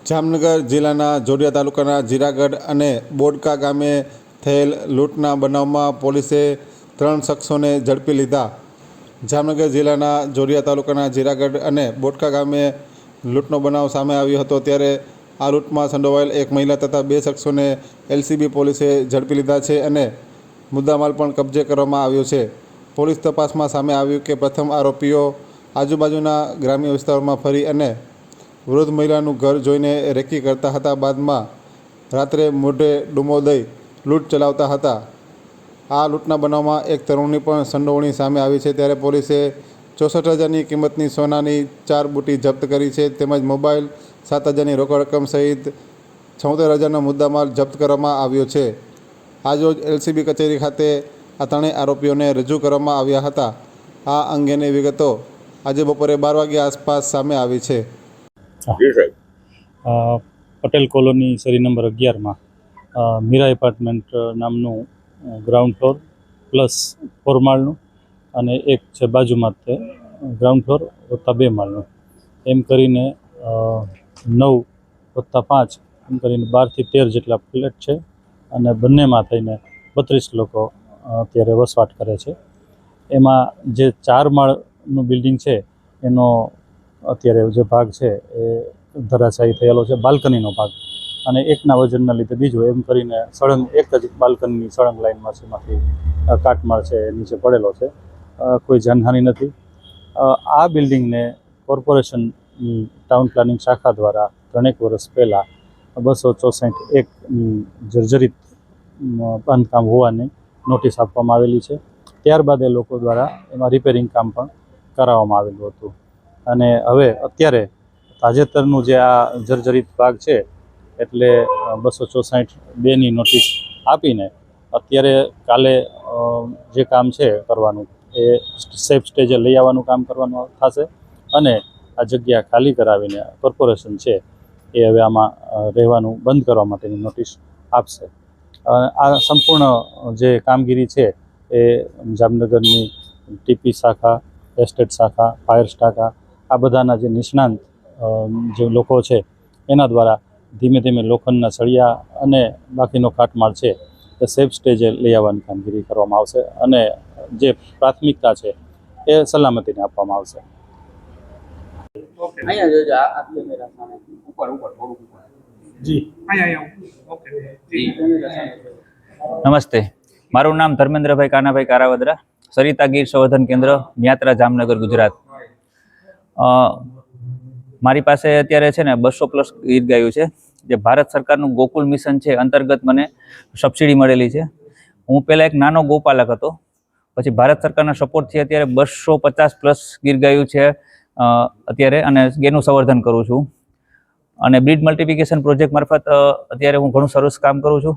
જામનગર જિલ્લાના જોડિયા તાલુકાના જીરાગઢ અને બોડકા ગામે થયેલ લૂંટના બનાવમાં પોલીસે 3 શખ્સોને ઝડપી લીધા. જામનગર જિલ્લાના જોડિયા તાલુકાના જીરાગઢ અને બોડકા ગામે લૂંટનો બનાવ સામે આવ્યો હતો, ત્યારે આ લૂંટમાં સંડોવાયેલ એક મહિલા તથા 2 શખ્સોને એલસીબી પોલીસે ઝડપી લીધા છે અને મુદ્દામાલ પણ કબજે કરવામાં આવ્યો છે. પોલીસ તપાસમાં સામે આવ્યું કે પ્રથમ આરોપીઓ આજુબાજુના ગ્રામ્ય વિસ્તારોમાં ફરી અને વૃદ્ધ મહિલાનું ઘર જોઈને રેકી કરતા હતા. બાદમાં રાત્રે મોઢે ડૂમો દઈ લૂંટ ચલાવતા હતા. આ લૂંટના બનાવમાં એક તરુણની પણ સંડોવણી સામે આવી છે, ત્યારે પોલીસે 64,000ની કિંમતની સોનાની 4 બુટ્ટી જપ્ત કરી છે, તેમજ મોબાઈલ, 7,000ની રોકડ રકમ સહિત 76,000નો મુદ્દામાલ જપ્ત કરવામાં આવ્યો છે. આજરોજ એલસીબી કચેરી ખાતે આ ત્રણેય આરોપીઓને રજૂ કરવામાં આવ્યા હતા. આ અંગેની વિગતો આજે બપોરે 12 વાગ્યા આસપાસ સામે આવી છે. પટેલ કોલોની શેરી નંબર 11માં મીરા એપાર્ટમેન્ટ નામનું ગ્રાઉન્ડ ફ્લોર પ્લસ 4 માળનું અને એક છે બાજુમાં તે ગ્રાઉન્ડ ફ્લોર વત્તા 2 માળનું, એમ કરીને 9 વત્તા 5 એમ કરીને 12 થી 13 જેટલા ફ્લેટ છે અને બંનેમાં થઈને 32 લોકો અત્યારે વસવાટ કરે છે. એમાં જે 4 માળનું બિલ્ડિંગ છે એનો અત્યારે જે ભાગ છે એ ધરાશાયી થયેલો છે, બાલ્કનીનો ભાગ, અને એકના વજનના લીધે બીજું, એમ કરીને સળંગ એક જ બાલ્કનીની સળંગ લાઈનમાં છે, એમાંથી કાટમાળ છે એ નીચે પડેલો છે. કોઈ જાનહાનિ નથી. આ બિલ્ડિંગને કોર્પોરેશનની ટાઉન પ્લાનિંગ શાખા દ્વારા 3 વર્ષ પહેલાં 264(1)ની જર્જરિત બાંધકામ હોવાની નોટિસ આપવામાં આવેલી છે. ત્યારબાદ એ લોકો દ્વારા એમાં રિપેરિંગ કામ પણ કરાવવામાં આવેલું હતું અને હવે અત્યારે તાજેતરનું જે આ જર્જરિત ભાગ છે એટલે 264(2)ની નોટિસ આપીને અત્યારે કાલે જે કામ છે કરવાનું એ સેફ સ્ટેજે લઈ આવવાનું કામ કરવાનું થશે અને આ જગ્યા ખાલી કરાવીને કોર્પોરેશન છે એ હવે આમાં રહેવાનું બંધ કરવા માટેની નોટિસ આપશે. આ સંપૂર્ણ જે કામગીરી છે એ જામનગરની ટીપી શાખા, એસ્ટેટ શાખા, ફાયર શાખા, આ બધાના જે નિષ્ણાંત જે લોકો છે એના દ્વારા ધીમે ધીમે લોખંડના સળિયા અને બાકીનો કાટમાળ છે એ સેફ સ્ટેજે લઈ આવવાની કામગીરી કરવામાં આવશે અને જે પ્રાથમિકતા છે એ સલામતીને આપવામાં આવશે. નમસ્તે, મારું નામ ધર્મેન્દ્રભાઈ કાનાભાઈ કારાવદરા, સરિતા ગીર સંવર્ધન કેન્દ્ર, મ્યાત્રા, જામનગર, ગુજરાત. મારી પાસે અત્યારે છે ને 200+ ગીર ગાયું છે, જે ભારત સરકારનું ગોકુલ મિશન છે અંતર્ગત મને સબસિડી મળેલી છે. હું પહેલાં એક નાનો ગોપાલક હતો, પછી ભારત સરકારના સપોર્ટથી અત્યારે 250+ ગીર ગાયું છે અત્યારે, અને એનું સંવર્ધન કરું છું. અને બ્રીડ મલ્ટિપ્લિકેશન પ્રોજેક્ટ મારફત અત્યારે હું ઘણું સરસ કામ કરું છું.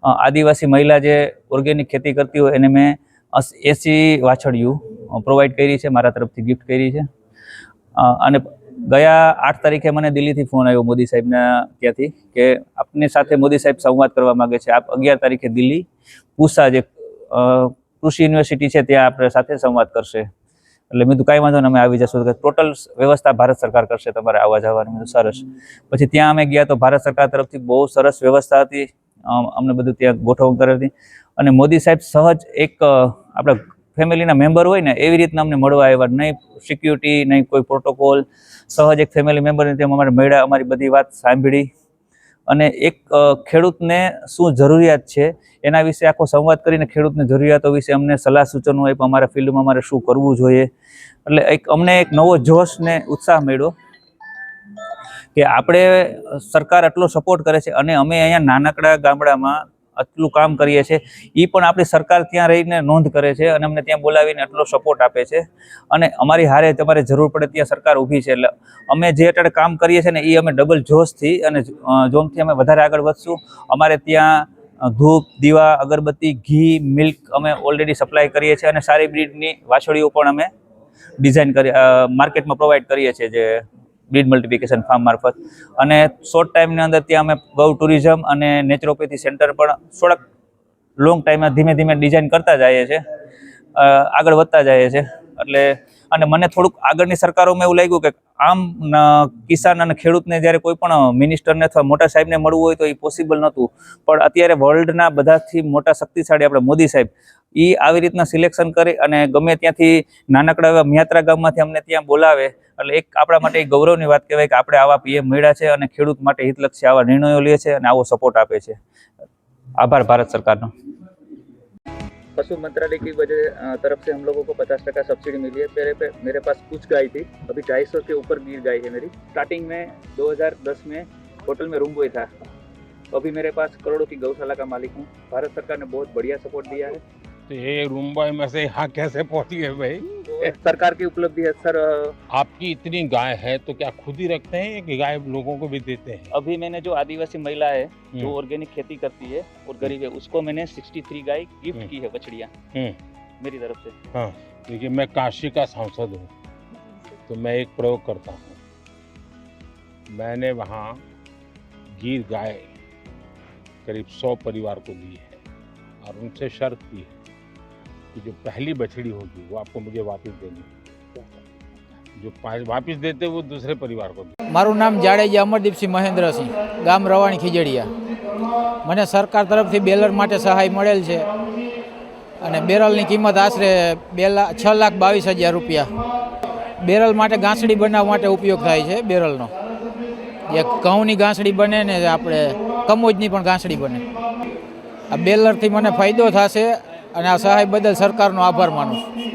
આદિવાસી મહિલા જે ઓર્ગેનિક ખેતી કરતી હોય એને મેં 80 વાછડીયું પ્રોવાઈડ કરી છે, મારા તરફથી ગિફ્ટ કરી છે. અને ગયા 8 તારીખે મને દિલ્હીથી ફોન આવ્યો મોદી સાહેબના ત્યાંથી કે આપની સાથે મોદી સાહેબ સંવાદ કરવા માગે છે, આપ 11 તારીખે દિલ્હી પૂસા જે કૃષિ યુનિવર્સિટી છે ત્યાં આપણે સાથે સંવાદ કરશે. એટલે મેં કીધું કાંઈ વાંધો ને અમે આવી જશું, કે ટોટલ વ્યવસ્થા ભારત સરકાર કરશે તમારે આવવા જવાની. મેં સરસ. પછી ત્યાં અમે ગયા તો ભારત સરકાર તરફથી બહુ સરસ વ્યવસ્થા હતી, અમને બધું ત્યાં ગોઠવણ કરી હતી અને મોદી સાહેબ સહજ એક આપણે ફેમિલીના મેમ્બર હોય ને એવી રીતના અમને મળવા આવ્યા. નહીં સિક્યુરિટી, નહીં કોઈ પ્રોટોકોલ, સહજ એક ફેમિલી મેમ્બરની જેમ અમારે મળ્યા, અમારી બધી વાત સાંભળી અને એક ખેડૂતને શું જરૂરિયાત છે એના વિશે આખો સંવાદ કરીને ખેડૂતની જરૂરિયાતો વિશે અમને સલાહ સૂચનો આપ્યા, અમારા ફિલ્ડમાં અમારે શું કરવું જોઈએ. એટલે અમને એક નવો જોશ ને ઉત્સાહ મળ્યો કે આપણે સરકાર આટલો સપોર્ટ કરે છે અને અમે અહીંયા નાનકડા ગામડામાં આટલું કામ કરીએ છીએ, એ પણ આપણી સરકાર ત્યાં રહીને નોંધ કરે છે અને અમને ત્યાં બોલાવીને આટલો સપોર્ટ આપે છે અને અમારી હારે તમારે જરૂર પડે ત્યાં સરકાર ઊભી છે. એટલે અમે જે અત્યારે કામ કરીએ છીએ ને એ અમે ડબલ જોશથી અને જોમથી અમે વધારે આગળ વધશું. અમારે ત્યાં ધૂપ, દીવા, અગરબત્તી, ઘી, મિલ્ક અમે ઓલરેડી સપ્લાય કરીએ છીએ અને સારી બ્રીડની વાછડીઓ પણ અમે ડિઝાઇન કરી માર્કેટમાં પ્રોવાઈડ કરીએ છીએ, જે બ્રીડ મલ્ટિપ્લિકેશન ફાર્મ મારફત. અને શોર્ટ ટાઈમની અંદર ત્યાં અમે ગૌ ટુરિઝમ અને નેચરોપેથી સેન્ટર પણ થોડાક લોંગ ટાઈમમાં ધીમે ધીમે ડિઝાઇન કરતા જઈએ છીએ, આગળ વધતા જઈએ છીએ. એટલે અને મને થોડુંક આગળની સરકારોમાં એવું લાગ્યું કે આમ કિસાન અને ખેડૂતને જ્યારે કોઈ પણ મિનિસ્ટરને અથવા મોટા સાહેબને મળવું હોય તો એ પોસિબલ નહોતું. પણ અત્યારે વર્લ્ડના બધાથી મોટા શક્તિશાળી આપણે મોદી સાહેબ એ આવી રીતના સિલેક્શન કરી અને ગમે ત્યાંથી નાનકડા એવા મિયાત્રા ગામમાંથી અમને ત્યાં બોલાવે એટલે એક આપણા માટે એક ગૌરવની વાત કહેવાય કે આપણે આવા પીએમ મળ્યા છે અને ખેડૂત માટે હિતલક્ષી આવા નિર્ણયો લે છે અને આવો સપોર્ટ આપે છે. आभार भारत सरकार નો. पशु मंत्रालय की वजह तरफ से हम लोगों को 50% सब्सिडी मिली है. मेरे पास कुछ गाय थी, अभी 250 के ऊपर गिर गाय है मेरी. स्टार्टिंग में 2010 में होटल में रूम बॉय था, अभी मेरे पास करोड़ों की गौशाला का मालिक हूँ. भारत सरकार ने बहुत बढ़िया सपोर्ट दिया है. तो ये रूम बॉय में से यहाँ कैसे पहुँची है भाई? तो सरकार की उपलब्धि है सर. आपकी इतनी गाय है तो क्या खुद ही रखते हैं कि गाय लोगों को भी देते हैं? अभी मैंने जो आदिवासी महिला है जो ऑर्गेनिक खेती करती है और गरीब है उसको मैंने 63 गाय गिफ्ट की है, बछड़ियाँ मेरी तरफ से. हाँ, देखिए मैं काशी का सांसद हूँ तो मैं एक प्रयोग करता हूँ. मैंने वहाँ गिर गाय करीब 100 परिवार को दी है और उनसे शर्त की है कि जो पहली बछड़ी होगी वो आपको मुझे वापस देनी है. जो वापस देते वो दूसरे परिवार को दे. મારું નામ જાડેજા અમરદીપસિંહ મહેન્દ્રસિંહ, ગામ રવાણી ખીજડીયા. મને સરકાર તરફથી બેલર માટે સહાય મળેલ છે અને બેરલની કિંમત આશરે 6,22,000 રૂપિયા. બેરલ માટે ગાંસડી બનાવવા માટે ઉપયોગ થાય છે બેરલનો. જે ઘઉંની ગાંસડી બને ને આપણે કમોજની પણ ગાંસડી બને. આ બેલરથી મને ફાયદો થશે અને આ સહાય બદલ સરકારનો આભાર માનું છું.